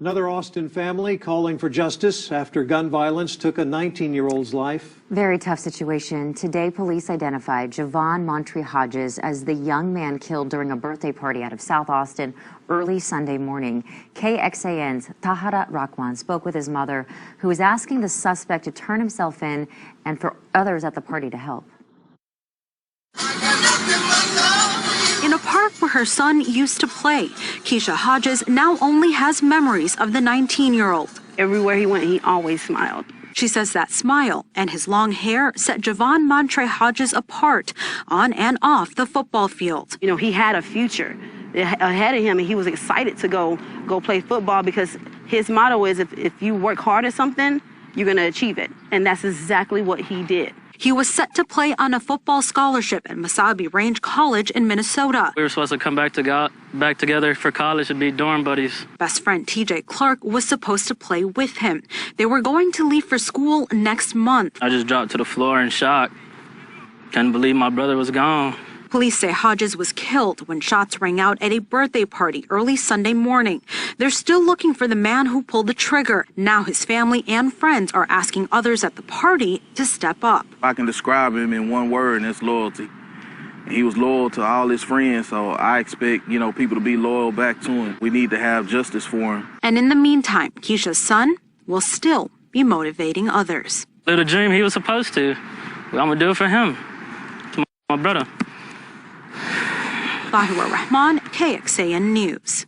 Another Austin family calling for justice after gun violence took a 19-year-old's life. Very tough situation. Today, police identified Javon Montre Hodges as the young man killed during a birthday party out of South Austin early Sunday morning. KXAN's Tahara Rakwan spoke with his mother, who was asking the suspect to turn himself in and for others at the party to help. In a park where her son used to play, Keisha Hodges now only has memories of the 19-year-old. Everywhere he went, he always smiled. She says that smile and his long hair set Javon Montre Hodges apart on and off the football field. You know, he had a future ahead of him, and he was excited to go play football because his motto is if you work hard at something, you're going to achieve it. And that's exactly what he did. He was set to play on a football scholarship at Mesabi Range College in Minnesota. We were supposed to come back together for college and be dorm buddies. Best friend TJ Clark was supposed to play with him. They were going to leave for school next month. I just dropped to the floor in shock. Couldn't believe my brother was gone. Police say Hodges was killed when shots rang out at a birthday party early Sunday morning. They're still looking for the man who pulled the trigger. Now his family and friends are asking others at the party to step up. I can describe him in one word, and that's loyalty. He was loyal to all his friends, so I expect, people to be loyal back to him. We need to have justice for him. And in the meantime, Keisha's son will still be motivating others. Live the dream he was supposed to. I'm going to do it for him, to my brother. Bahira Rahman, KXAN News.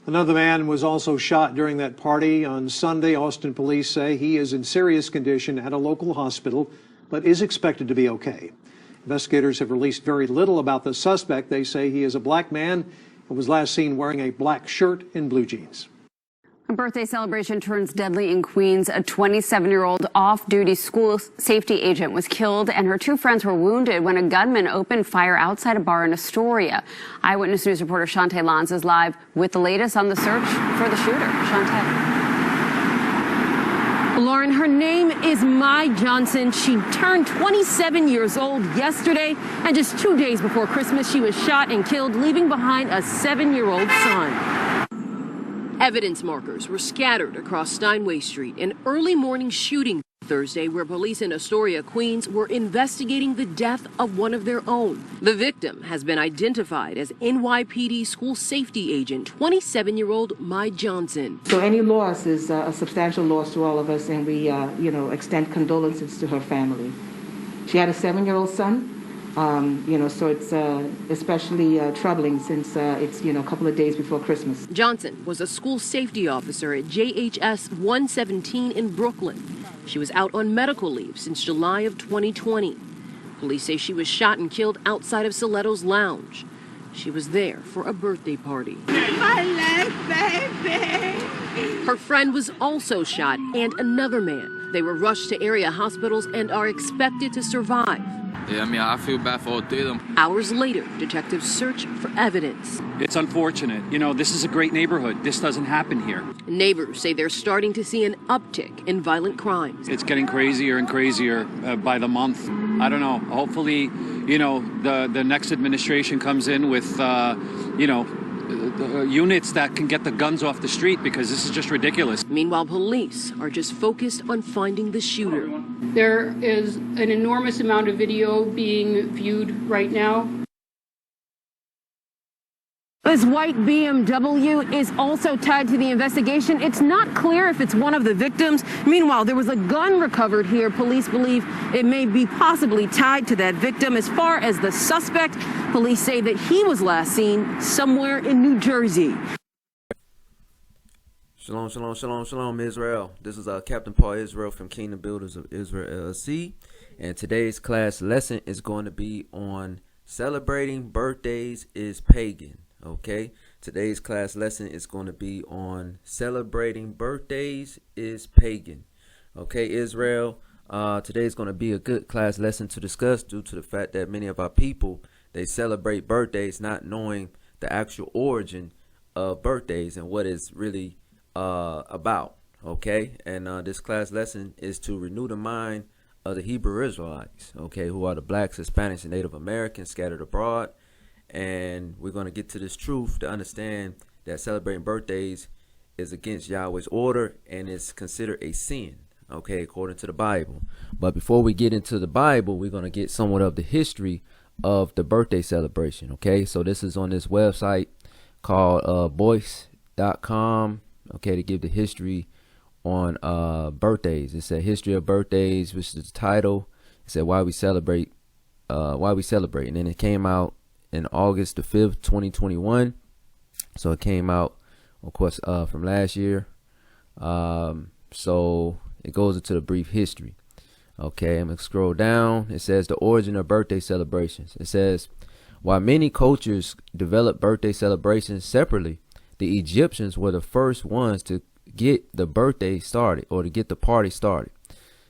Another man was also shot during that party on Sunday. Austin police say he is in serious condition at a local hospital, but is expected to be okay. Investigators have released very little about the suspect. They say he is a black man and was last seen wearing a black shirt and blue jeans. A birthday celebration turns deadly in Queens. A 27-year-old off-duty school safety agent was killed and her two friends were wounded when a gunman opened fire outside a bar in Astoria. Eyewitness News reporter Shantae Lanz is live with the latest on the search for the shooter. Shantae. Lauren, her name is Mai Johnson. She turned 27 years old yesterday, and just 2 days before Christmas, she was shot and killed, leaving behind a 7-year-old son. Evidence markers were scattered across Steinway Street, an early morning shooting Thursday where police in Astoria, Queens were investigating the death of one of their own. The victim has been identified as NYPD school safety agent 27-year-old Mai Johnson. So any loss is a substantial loss to all of us, and we extend condolences to her family. She had a 7-year-old son. So it's especially troubling since it's, a couple of days before Christmas. Johnson was a school safety officer at JHS 117 in Brooklyn. She was out on medical leave since July of 2020. Police say she was shot and killed outside of Soletto's Lounge. She was there for a birthday party. My last baby! Her friend was also shot, and another man. They were rushed to area hospitals and are expected to survive. Yeah, I feel bad for all three of them. Hours later, detectives search for evidence. It's unfortunate. This is a great neighborhood. This doesn't happen here. Neighbors say they're starting to see an uptick in violent crimes. It's getting crazier and crazier by the month. I don't know. Hopefully, the next administration comes in with, units that can get the guns off the street, because this is just ridiculous. Meanwhile, police are just focused on finding the shooter. There is an enormous amount of video being viewed right now. This white BMW is also tied to the investigation. It's not clear if it's one of the victims. Meanwhile, there was a gun recovered here. Police believe it may be possibly tied to that victim. As far as the suspect, police say that he was last seen somewhere in New Jersey. Shalom, shalom, shalom, shalom, Israel. This is Captain Paul Israel from Kingdom Builders of Israel LLC. And today's class lesson is going to be on celebrating birthdays is pagan. Okay, today's class lesson is going to be on celebrating birthdays is pagan. Okay, Israel, today is going to be a good class lesson to discuss due to the fact that many of our people, they celebrate birthdays not knowing the actual origin of birthdays and what it's really about. Okay, and this class lesson is to renew the mind of the Hebrew Israelites, okay, who are the blacks, Hispanics, and Native Americans scattered abroad. And we're going to get to this truth to understand that celebrating birthdays is against Yahweh's order and is considered a sin, okay, according to the Bible. But before we get into the Bible, we're going to get somewhat of the history of the birthday celebration, okay? So this is on this website called Boyce.com, okay, to give the history on birthdays. It said history of birthdays, which is the title. It said why we celebrate, and then it came out in August the 5th, 2021. So it came out, of course, from last year. So it goes into the brief history. Okay, I'm gonna scroll down. It says the origin of birthday celebrations. It says, while many cultures developed birthday celebrations separately, the Egyptians were the first ones to get the birthday started, or to get the party started.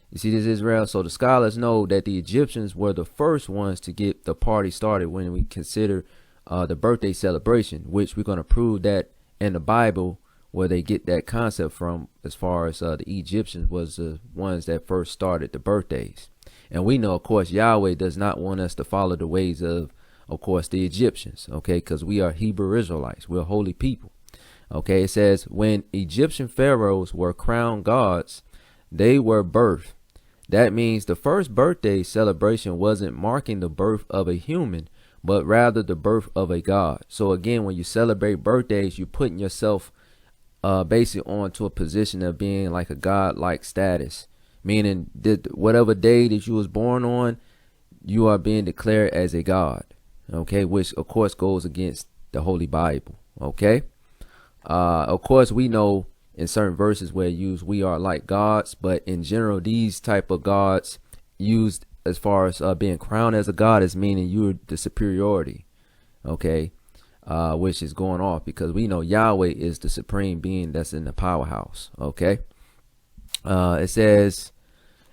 You see this, Israel? So the scholars know that the Egyptians were the first ones to get the party started when we consider the birthday celebration, which we're going to prove that in the Bible, where they get that concept from, as far as the Egyptians was the ones that first started the birthdays. And we know, of course, Yahweh does not want us to follow the ways of course, the Egyptians, okay, because we are Hebrew Israelites. We're holy people. Okay, it says, when Egyptian pharaohs were crowned gods, they were birthed. That means the first birthday celebration wasn't marking the birth of a human, but rather the birth of a god. So again, when you celebrate birthdays, you're putting yourself basically onto a position of being like a god-like status, meaning that whatever day that you was born on, you are being declared as a god, okay, which of course goes against the Holy Bible, okay. Of course, we know in certain verses where it used we are like gods, but in general, these type of gods used as far as being crowned as a god is meaning you're the superiority, okay, which is going off, because we know Yahweh is the supreme being that's in the powerhouse, okay. It says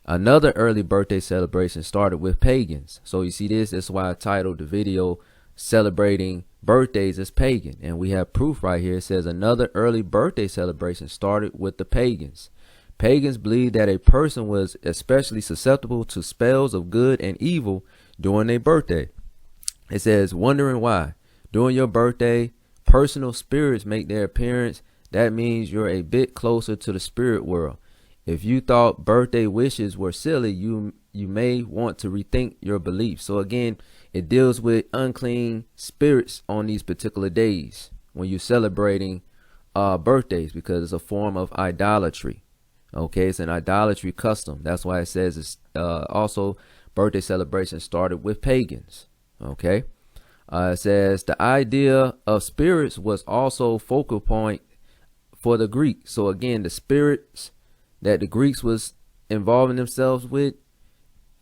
another early birthday celebration started with pagans. So you see this, that's why I titled the video celebrating birthdays as pagan, and we have proof right here. It says another early birthday celebration started with the pagans. Pagans believed that a person was especially susceptible to spells of good and evil during their birthday. It says, wondering why during your birthday personal spirits make their appearance. That means you're a bit closer to the spirit world. If you thought birthday wishes were silly, you may want to rethink your beliefs. So again, it deals with unclean spirits on these particular days when you're celebrating birthdays, because it's a form of idolatry. Okay, it's an idolatry custom. That's why it says it's also birthday celebration started with pagans. Okay, it says the idea of spirits was also focal point for the Greeks. So again, the spirits that the Greeks was involving themselves with,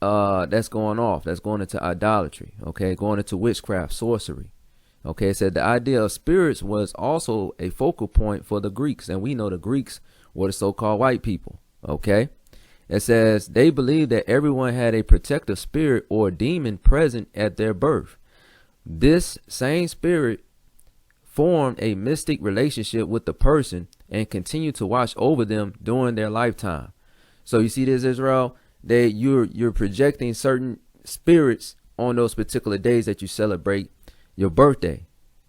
that's going off. That's going into idolatry. Okay, going into witchcraft, sorcery. Okay, it said the idea of spirits was also a focal point for the Greeks, and we know the Greeks were the so-called white people. Okay, it says they believed that everyone had a protective spirit or demon present at their birth. This same spirit formed a mystic relationship with the person and continued to watch over them during their lifetime. So you see this, Israel, that you're projecting certain spirits on those particular days that you celebrate your birthday.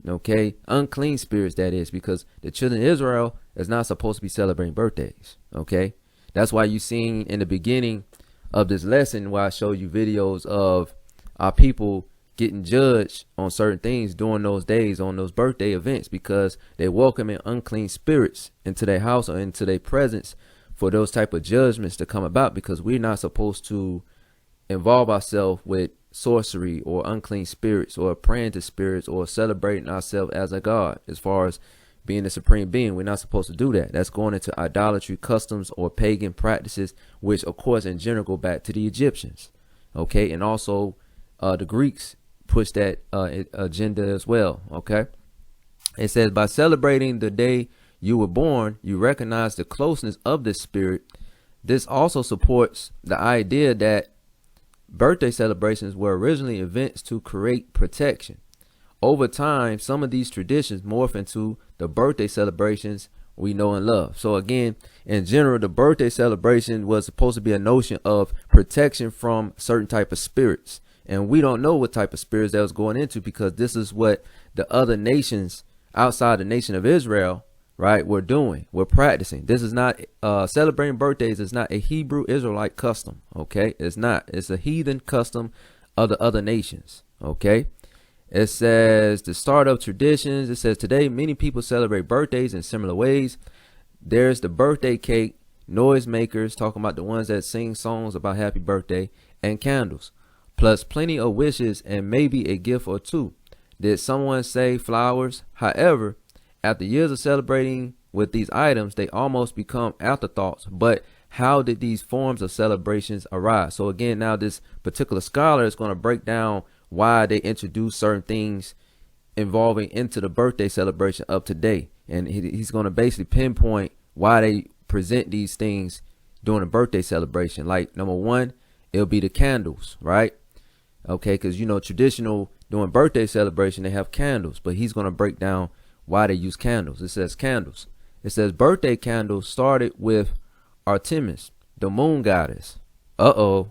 Okay, unclean spirits, that is, because the children of Israel is not supposed to be celebrating birthdays. Okay, that's why you seen in the beginning of this lesson where I showed you videos of our people getting judged on certain things during those days, on those birthday events, because they welcoming unclean spirits into their house or into their presence for those type of judgments to come about, because we're not supposed to involve ourselves with sorcery or unclean spirits or praying to spirits or celebrating ourselves as a god. As far as being the supreme being, we're not supposed to do that. That's going into idolatry customs or pagan practices, which of course in general go back to the Egyptians. Okay, and also the Greeks push that agenda as well. Okay, it says by celebrating the day you were born, you recognize the closeness of the spirit. This also supports the idea that birthday celebrations were originally events to create protection. Over time, some of these traditions morph into the birthday celebrations we know and love. So again, in general, the birthday celebration was supposed to be a notion of protection from certain type of spirits. And we don't know what type of spirits that was going into, because this is what the other nations outside the nation of Israel, right, we're practicing. This is not celebrating birthdays is not a Hebrew Israelite custom. Okay, it's not. It's a heathen custom of the other nations. Okay. It says the start of traditions. It says today many people celebrate birthdays in similar ways. There's the birthday cake, noisemakers, talking about the ones that sing songs about happy birthday, and candles, plus plenty of wishes and maybe a gift or two. Did someone say flowers? However, after years of celebrating with these items, they almost become afterthoughts. But how did these forms of celebrations arise? So again, now this particular scholar is going to break down why they introduce certain things involving into the birthday celebration of today. And he's going to basically pinpoint why they present these things during the birthday celebration. Like number one, it'll be the candles, right? Okay, because you know, traditional during birthday celebration, they have candles, but he's going to break down why they use candles. It says candles. It says birthday candles started with Artemis, the moon goddess. You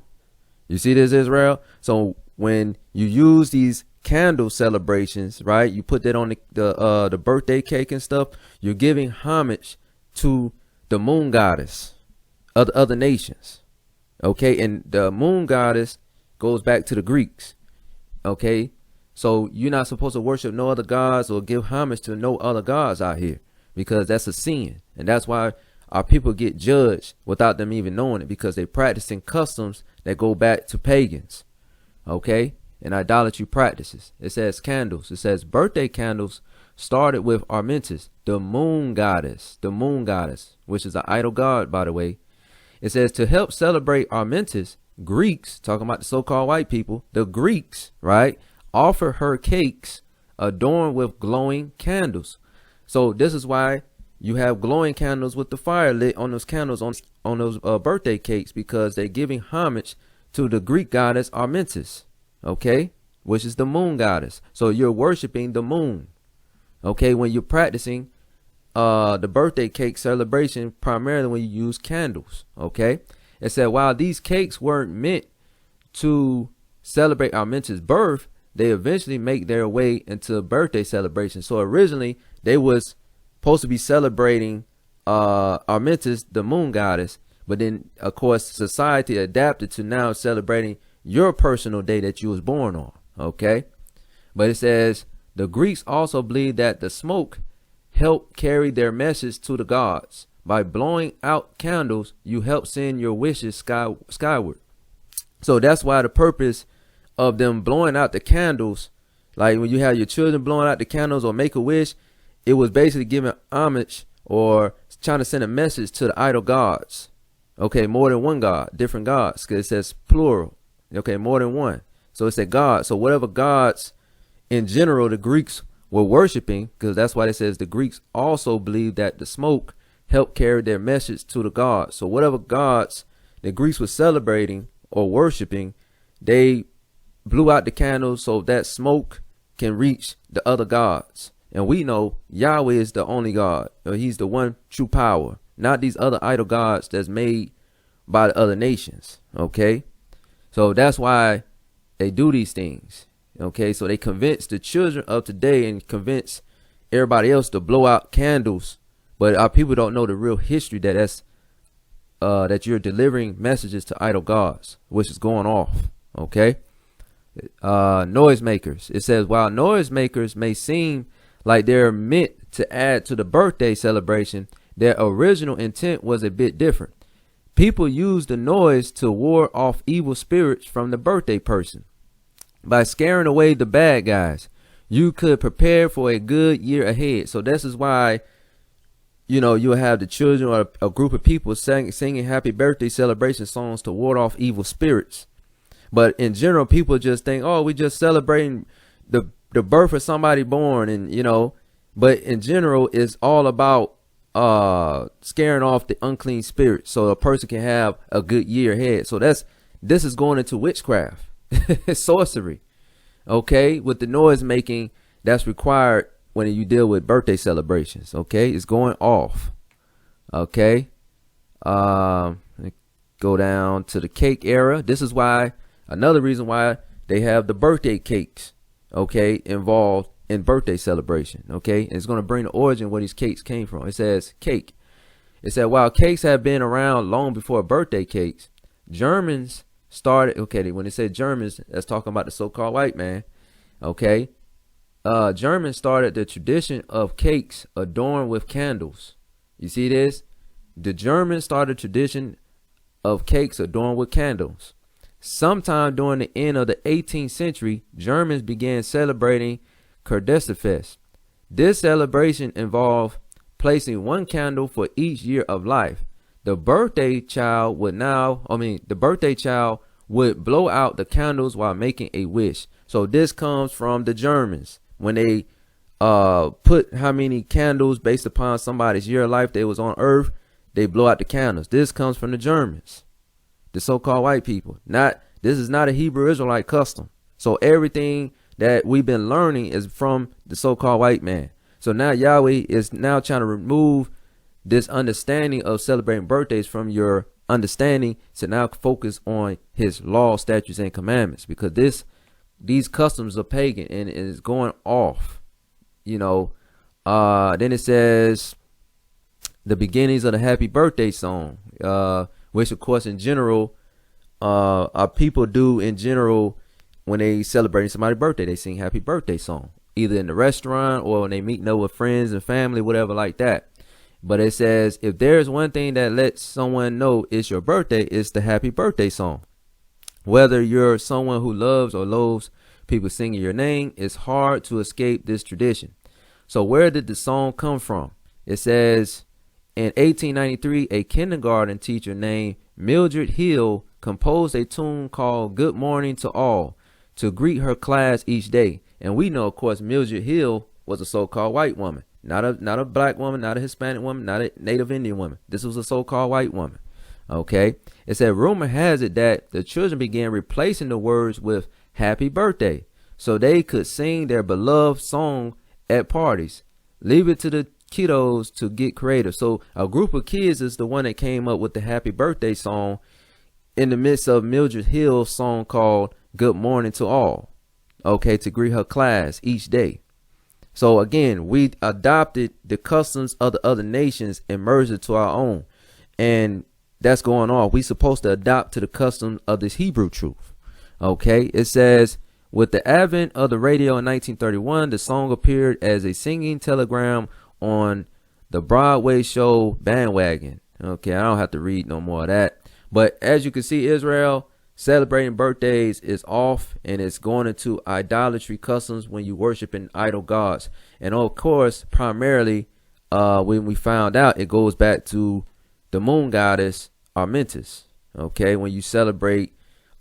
see this, Israel? So when you use these candle celebrations, right, you put that on the birthday cake and stuff, you're giving homage to the moon goddess of the other nations. Okay, and the moon goddess goes back to the Greeks. Okay, so you're not supposed to worship no other gods or give homage to no other gods out here, because that's a sin. And that's why our people get judged without them even knowing it, because they're practicing customs that go back to pagans. Okay, and idolatry practices. It says candles. It says birthday candles started with Artemis, the moon goddess, which is an idol god, by the way. It says to help celebrate Artemis, Greeks, talking about the so-called white people, the Greeks, right, offer her cakes adorned with glowing candles. So this is why you have glowing candles with the fire lit on those candles on those birthday cakes, because they're giving homage to the Greek goddess Artemis, okay, which is the moon goddess. So you're worshiping the moon, okay, when you're practicing the birthday cake celebration, primarily when you use candles. Okay, it said while these cakes weren't meant to celebrate Artemis' birth, they eventually make their way into a birthday celebration. So originally they was supposed to be celebrating Artemis, the moon goddess, but then of course society adapted to now celebrating your personal day that you was born on. Okay, but it says the Greeks also believed that the smoke helped carry their message to the gods. By blowing out candles, you help send your wishes skyward. So that's why the purpose of them blowing out the candles, like when you have your children blowing out the candles or make a wish, it was basically giving homage or trying to send a message to the idol gods. Okay, more than one god, different gods, because it says plural. Okay, more than one. So it's a god. So whatever gods in general the Greeks were worshiping, because that's why it says the Greeks also believed that the smoke helped carry their message to the gods. So whatever gods the Greeks were celebrating or worshiping, they blew out the candles so that smoke can reach the other gods. And we know Yahweh is the only God. He's the one true power, not these other idol gods that's made by the other nations. Okay, so that's why they do these things. Okay, so they convince the children of today and convince everybody else to blow out candles, but our people don't know the real history that you're delivering messages to idol gods, which is going off. Okay, noisemakers. It says while noisemakers may seem like they're meant to add to the birthday celebration, their original intent was a bit different. People use the noise to ward off evil spirits from the birthday person. By scaring away the bad guys, you could prepare for a good year ahead. So this is why, you know, you'll have the children or a group of people singing happy birthday celebration songs to ward off evil spirits. But in general, people just think, oh, we just celebrating the birth of somebody born, and you know, but in general, it's all about scaring off the unclean spirit so a person can have a good year ahead. So this is going into witchcraft. Sorcery, okay, with the noise making that's required when you deal with birthday celebrations. Okay, it's going off. Okay, go down to the cake era. This is why, another reason why they have the birthday cakes, okay, involved in birthday celebration. Okay, and it's going to bring the origin where these cakes came from. It says cake. It said while cakes have been around long before birthday cakes, Germans started. Okay, when it said Germans, that's talking about the so-called white man. Okay, Germans started the tradition of cakes adorned with candles. You see this? The Germans started a tradition of cakes adorned with candles. Sometime during the end of the 18th century, Germans began celebrating Kerdesterfest. This celebration involved placing one candle for each year of life. The birthday child would blow out the candles while making a wish. So this comes from the Germans. When they put how many candles based upon somebody's year of life they was on earth, they blow out the candles. This comes from the Germans, the so-called white people. This is not a Hebrew Israelite custom. So everything that we've been learning is from the so-called white man. So now Yahweh is now trying to remove this understanding of celebrating birthdays from your understanding to now focus on his law, statutes, and commandments, because these customs are pagan and it is going off. Then it says the beginnings of the happy birthday song, which of course in general our people do in general when they celebrating somebody's birthday. They sing happy birthday song either in the restaurant or when they meeting up with friends and family, whatever like that. But it says if there's one thing that lets someone know it's your birthday, it's the happy birthday song. Whether you're someone who loves or loathes people singing your name, it's hard to escape this tradition. So where did the song come from? It says in 1893, a kindergarten teacher named Mildred Hill composed a tune called Good Morning to All to greet her class each day. And we know, of course, Mildred Hill was a so-called white woman, not a black woman, not a Hispanic woman, not a Native Indian woman. This was a so-called white woman. Okay. It said, rumor has it that the children began replacing the words with happy birthday so they could sing their beloved song at parties. Leave it to the kiddos to get creative. So a group of kids is the one that came up with the happy birthday song in the midst of Mildred Hill's song called Good Morning to All. Okay, to greet her class each day. So again, we adopted the customs of the other nations and merged it to our own. And that's going on. We supposed to adopt to the customs of this Hebrew truth. Okay, it says, with the advent of the radio in 1931, the song appeared as a singing telegram on the Broadway show Bandwagon. Okay, I don't have to read no more of that. But as you can see, Israel, celebrating birthdays is off and it's going into idolatry customs when you worshiping idol gods. And of course, primarily, when we found out, it goes back to the moon goddess Armentis. Okay, when you celebrate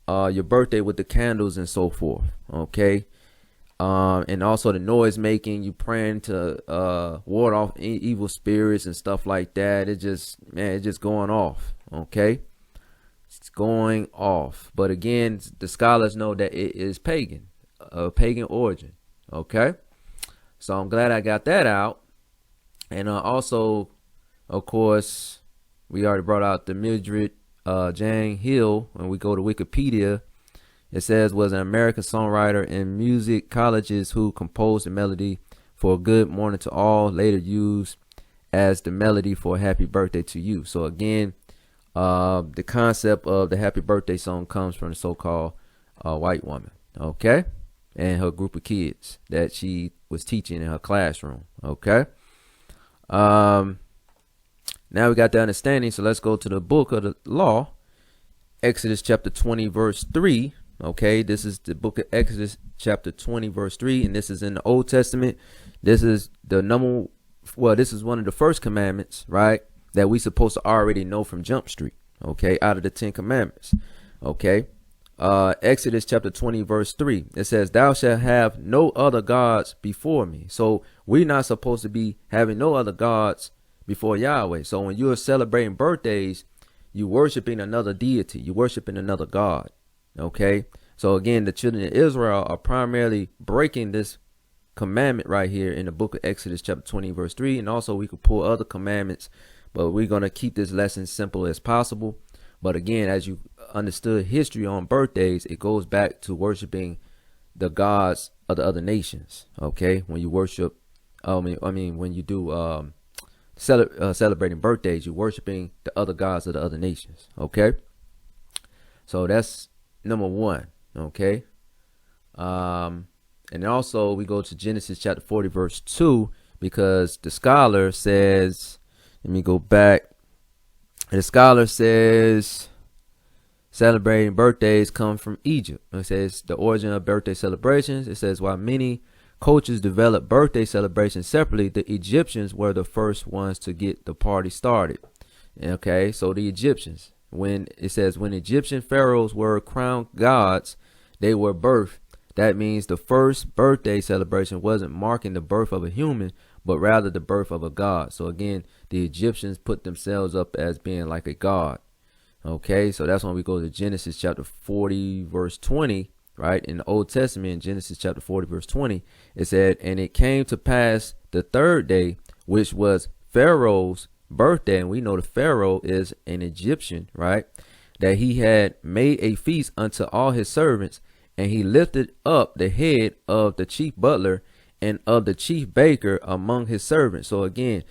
your birthday with the candles and so forth. Okay, and also the noise making, you praying to ward off evil spirits and stuff like that. It's just going off. Okay, it's going off. But again, the scholars know that it is pagan, pagan origin. Okay, so I'm glad I got that out. And also, of course, we already brought out the Mildred Jane Hill. When we go to Wikipedia, it says was an American songwriter and musicologist who composed the melody for Good Morning to All, later used as the melody for Happy Birthday to You. So again, the concept of the happy birthday song comes from the so-called white woman, okay, and her group of kids that she was teaching in her classroom. Okay, now we got the understanding, so let's go to the book of the law, Exodus chapter 20 verse 3. Okay, this is the book of Exodus chapter 20 verse 3, and this is in the Old Testament. This is this is one of the first commandments, right, that we supposed to already know from Jump Street, okay, out of the 10 commandments. Okay, Exodus chapter 20 verse 3, it says, thou shalt have no other gods before me. So we're not supposed to be having no other gods before Yahweh. So when you're celebrating birthdays, you worshiping another deity, you worshiping another god. Okay, so again, the children of Israel are primarily breaking this commandment right here in the book of Exodus chapter 20 verse 3. And also we could pull other commandments, but we're going to keep this lesson simple as possible. But again, as you understood history on birthdays, it goes back to worshiping the gods of the other nations. Okay, when you worship, when you do celebrating birthdays, you're worshiping the other gods of the other nations. Okay, so that's number one. Okay, and also we go to Genesis chapter 40 verse 2, because the scholar says, let me go back. The scholar says celebrating birthdays come from Egypt. It says the origin of birthday celebrations. It says while many cultures developed birthday celebrations separately, the Egyptians were the first ones to get the party started. Okay, so the Egyptians, when it says when Egyptian pharaohs were crowned gods, they were birthed. That means the first birthday celebration wasn't marking the birth of a human, but rather the birth of a god. So again, the Egyptians put themselves up as being like a god. Okay, so that's when we go to Genesis chapter 40 verse 20, right? In the Old Testament, in Genesis chapter 40 verse 20, it said, and it came to pass the third day, which was Pharaoh's birthday, and we know the Pharaoh is an Egyptian, right? That he had made a feast unto all his servants, and he lifted up the head of the chief butler and of the chief baker among his servants. So again,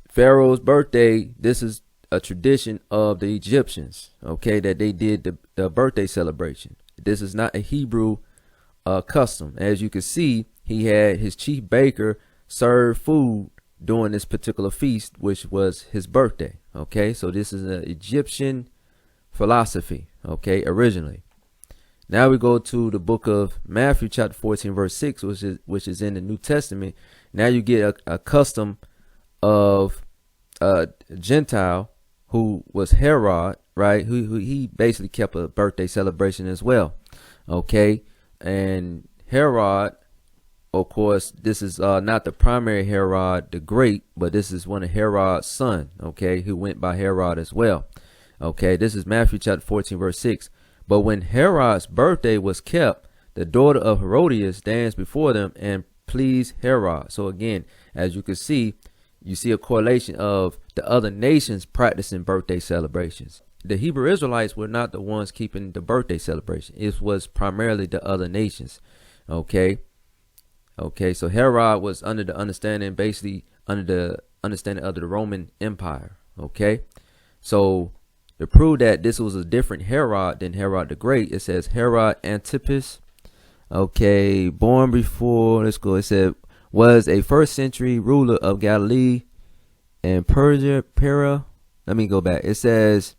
Pharaoh's birthday, this is a tradition of the Egyptians, okay, that they did the birthday celebration. This is not a Hebrew custom. As you can see, he had his chief baker serve food during this particular feast, which was his birthday. Okay, so this is an Egyptian philosophy, okay, originally. Now we go to the book of Matthew chapter 14 verse 6, which is in the New Testament. Now you get a custom of a Gentile who was Herod, right? Who he basically kept a birthday celebration as well. Okay, and Herod, of course, this is not the primary Herod the Great, but this is one of Herod's son, okay, who went by Herod as well. Okay, this is Matthew chapter 14 verse 6. But when Herod's birthday was kept, the daughter of Herodias danced before them and pleased Herod. So again, as you can see, you see a correlation of the other nations practicing birthday celebrations. The Hebrew Israelites were not the ones keeping the birthday celebration. It was primarily the other nations. Okay. Okay, so Herod was under the understanding, basically under the understanding of the Roman Empire. Okay, so to prove that this was a different Herod than Herod the Great, it says Herod Antipas, okay, born before, let's go, it said, was a first century ruler of Galilee and Persia. Let me go back. It says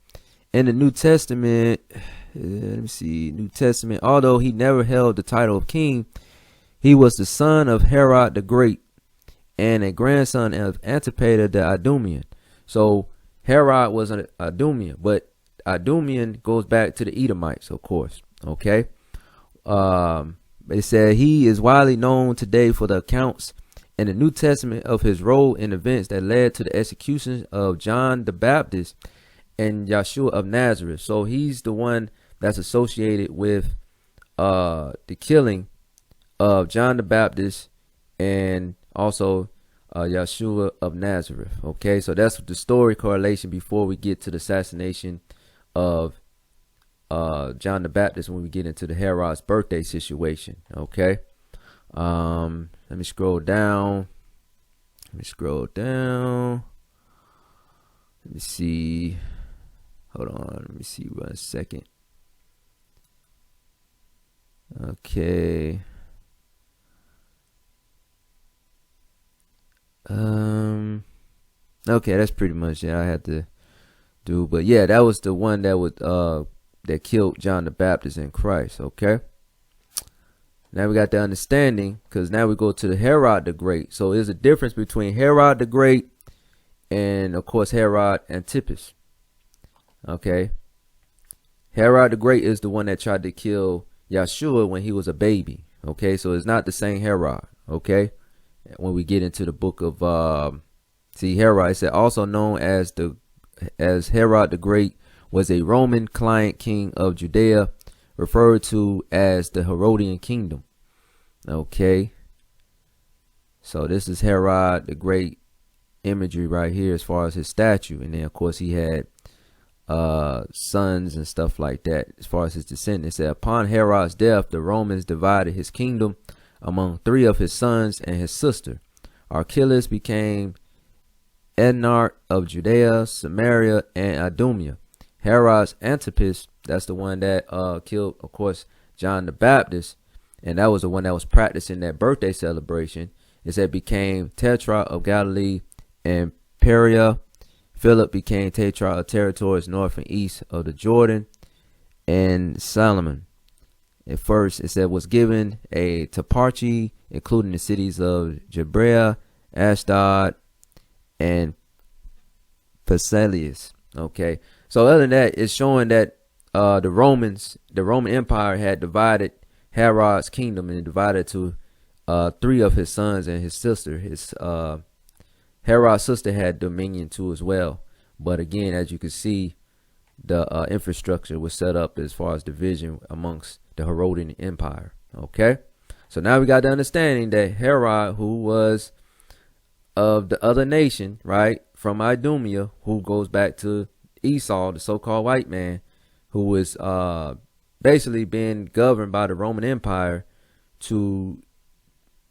in the New Testament, let me see, New Testament, although he never held the title of king, he was the son of Herod the Great and a grandson of Antipater the Idumean. So Herod was an Idumean, but Idumean goes back to the Edomites, of course. Okay. It said he is widely known today for the accounts in the New Testament of his role in events that led to the execution of John the Baptist and Yeshua of Nazareth. So he's the one that's associated with the killing of John the Baptist and also Yeshua of Nazareth. Okay, so that's the story correlation before we get to the assassination of John the Baptist, when we get into the Herod's birthday situation. Okay, let me scroll down. Let me see. Hold on. Let me see 1 second. Okay. Okay, that's pretty much it I had to do. But yeah, that was the one that would that killed John the Baptist in Christ. Okay. Now we got the understanding, because now we go to the Herod the Great. So there's a difference between Herod the Great and, of course, Herod Antipas. Okay. Herod the Great is the one that tried to kill Yeshua when he was a baby. Okay. So it's not the same Herod. Okay. When we get into the book of Herod, it said also known as Herod the Great, was a Roman client king of Judea, referred to as the Herodian kingdom. Okay, so this is Herod the Great imagery right here as far as his statue, and then of course he had sons and stuff like that as far as his descendants. It said upon Herod's death, the Romans divided his kingdom among 3 of his sons and his sister. Archelaus became ethnarch of Judea, Samaria, and Idumea. Herod Antipas, that's the one that killed, of course, John the Baptist, and that was the one that was practicing that birthday celebration. It said became tetrarch of Galilee and Perea. Philip became tetrarch of territories north and east of the Jordan. And Solomon, at first, it said was given a tetrarchy, including the cities of Jebrea, Ashdod, and Phasaelis. Okay, so other than that, it's showing that the Roman Empire had divided Herod's kingdom and divided to 3 of his sons and his sister. His Herod's sister had dominion too as well. But again, as you can see, the infrastructure was set up as far as division amongst the Herodian Empire. Okay, so now we got the understanding that Herod, who was of the other nation, right, from Idumea, who goes back to Esau, the so-called white man, who was basically being governed by the Roman Empire to,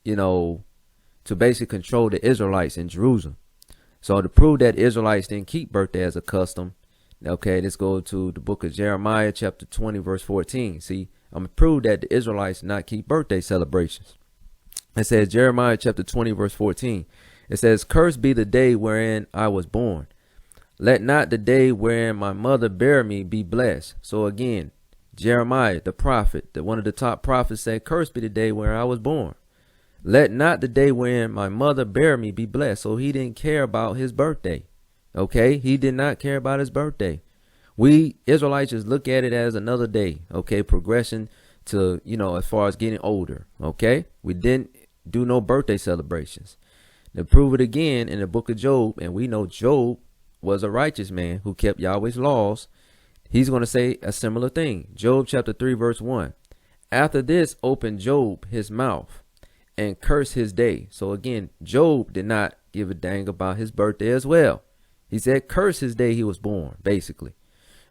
to basically control the Israelites in Jerusalem. So to prove that Israelites didn't keep birthday as a custom, okay, let's go to the book of Jeremiah, chapter 20, verse 14. See, I'm going to prove that the Israelites did not keep birthday celebrations. It says, Jeremiah, chapter 20, verse 14. It says, cursed be the day wherein I was born. Let not the day wherein my mother bare me be blessed. So again, Jeremiah, the prophet, one of the top prophets, said, cursed be the day where I was born. Let not the day wherein my mother bare me be blessed. So he didn't care about his birthday. Okay, he did not care about his birthday. We Israelites just look at it as another day. Okay, progression to, as far as getting older. Okay, we didn't do no birthday celebrations. To prove it again in the book of Job, and we know Job was a righteous man who kept Yahweh's laws. He's going to say a similar thing. Job chapter 3 verse 1. After this opened Job his mouth and cursed his day. So again, Job did not give a dang about his birthday as well. He said curse his day he was born, basically.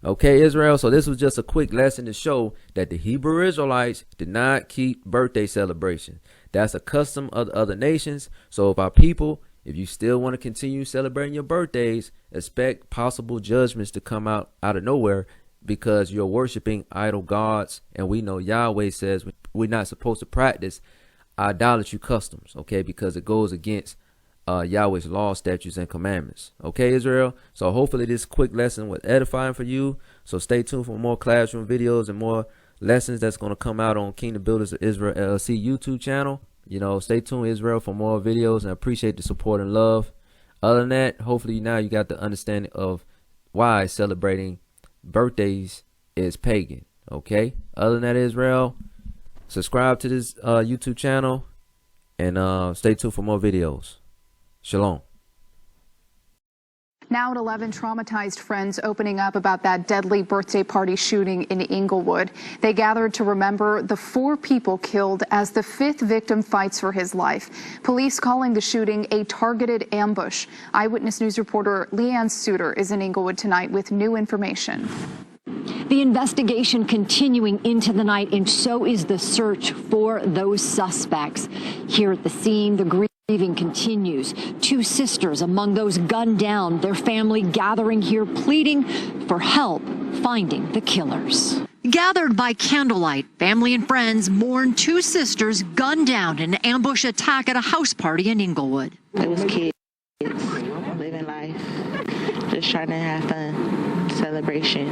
Okay, Israel, so this was just a quick lesson to show that the Hebrew Israelites did not keep birthday celebration. That's a custom of the other nations. So if our people, if you still want to continue celebrating your birthdays, expect possible judgments to come out of nowhere because you're worshiping idol gods. And we know Yahweh says we're not supposed to practice idolatry customs, okay, because it goes against Yahweh's law, statutes, and commandments. Okay, Israel? So hopefully this quick lesson was edifying for you. So stay tuned for more classroom videos and more lessons that's going to come out on Kingdom Builders of Israel LLC YouTube channel. Stay tuned, Israel, for more videos, and I appreciate the support and love. Other than that, hopefully now you got the understanding of why celebrating birthdays is pagan. Okay? Other than that, Israel, subscribe to this YouTube channel and stay tuned for more videos. Shalom. Now at 11, traumatized friends opening up about that deadly birthday party shooting in Inglewood. They gathered to remember the 4 people killed as the 5th victim fights for his life. Police calling the shooting a targeted ambush. Eyewitness News reporter Leanne Suter is in Inglewood tonight with new information. The investigation continuing into the night, and so is the search for those suspects. Here at the scene, the grieving continues. 2 sisters among those gunned down, their family gathering here pleading for help finding the killers. Gathered by candlelight, family and friends mourn 2 sisters gunned down in an ambush attack at a house party in Inglewood. It was kids living life, just trying to have fun, celebrating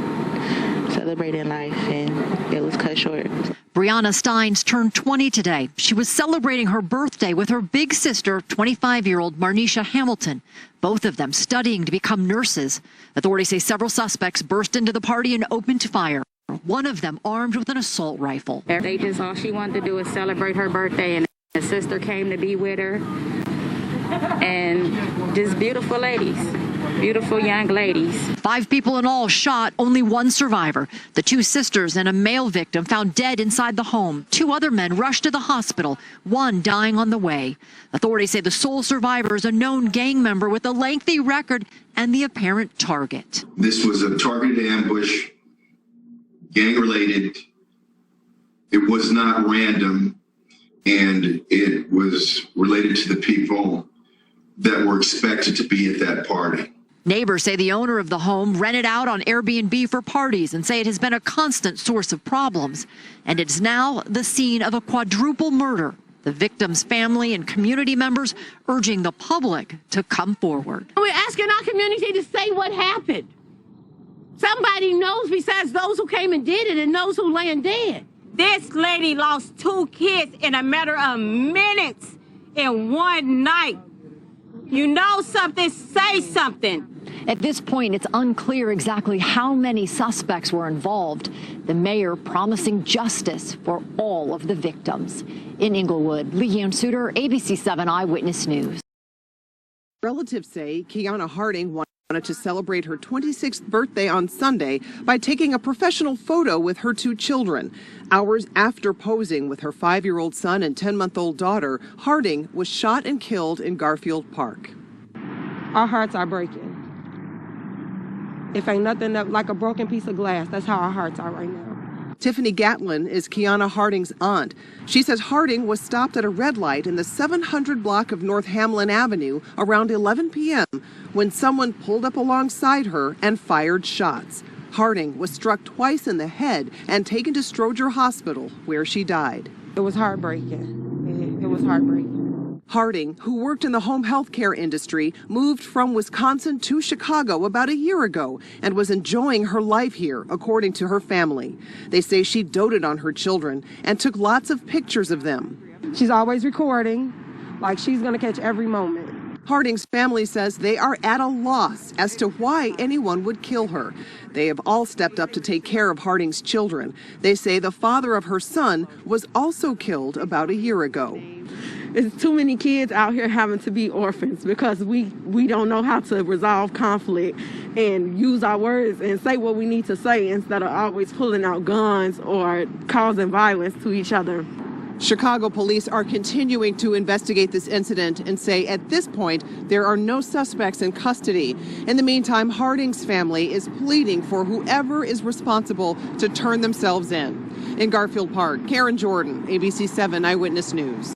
life, and it was cut short. Brianna Steins turned 20 today. She was celebrating her birthday with her big sister, 25-year-old Marnisha Hamilton, both of them studying to become nurses. Authorities say several suspects burst into the party and opened fire, one of them armed with an assault rifle. They just, all she wanted to do was celebrate her birthday, and her sister came to be with her. And just beautiful ladies. Beautiful young ladies. 5 people in all shot, only 1 survivor. The 2 sisters and a male victim found dead inside the home. 2 other men rushed to the hospital, 1 dying on the way. Authorities say the sole survivor is a known gang member with a lengthy record and the apparent target. This was a targeted ambush, gang related. It was not random. and it was related to the people that were expected to be at that party. Neighbors say the owner of the home rented out on Airbnb for parties and say it has been a constant source of problems. And it's now the scene of a quadruple murder. The victim's family and community members urging the public to come forward. We're asking our community to say what happened. Somebody knows besides those who came and did it and those who laying dead. This lady lost 2 kids in a matter of minutes in one night. You know something, say something. At this point, it's unclear exactly how many suspects were involved. The mayor promising justice for all of the victims. In Inglewood, Leanne Suter, ABC 7 Eyewitness News. Relatives say Kiana Harding wanted to celebrate her 26th birthday on Sunday by taking a professional photo with her 2 children. Hours after posing with her 5-year-old son and 10-month-old daughter, Harding was shot and killed in Garfield Park. Our hearts are breaking. If ain't nothing like a broken piece of glass, that's how our hearts are right now. Tiffany Gatlin is Kiana Harding's aunt. She says Harding was stopped at a red light in the 700 block of North Hamlin Avenue around 11 p.m. when someone pulled up alongside her and fired shots. Harding was struck twice in the head and taken to Stroger Hospital, where she died. It was heartbreaking. It was heartbreaking. Harding, who worked in the home health care industry, moved from Wisconsin to Chicago about a year ago and was enjoying her life here, according to her family. They say she doted on her children and took lots of pictures of them. She's always recording, like she's going to catch every moment. Harding's family says they are at a loss as to why anyone would kill her. They have all stepped up to take care of Harding's children. They say the father of her son was also killed about a year ago. It's too many kids out here having to be orphans because we don't know how to resolve conflict and use our words and say what we need to say instead of always pulling out guns or causing violence to each other. Chicago police are continuing to investigate this incident and say at this point there are no suspects in custody. In the meantime, Harding's family is pleading for whoever is responsible to turn themselves in. In Garfield Park, Karen Jordan, ABC 7 Eyewitness News.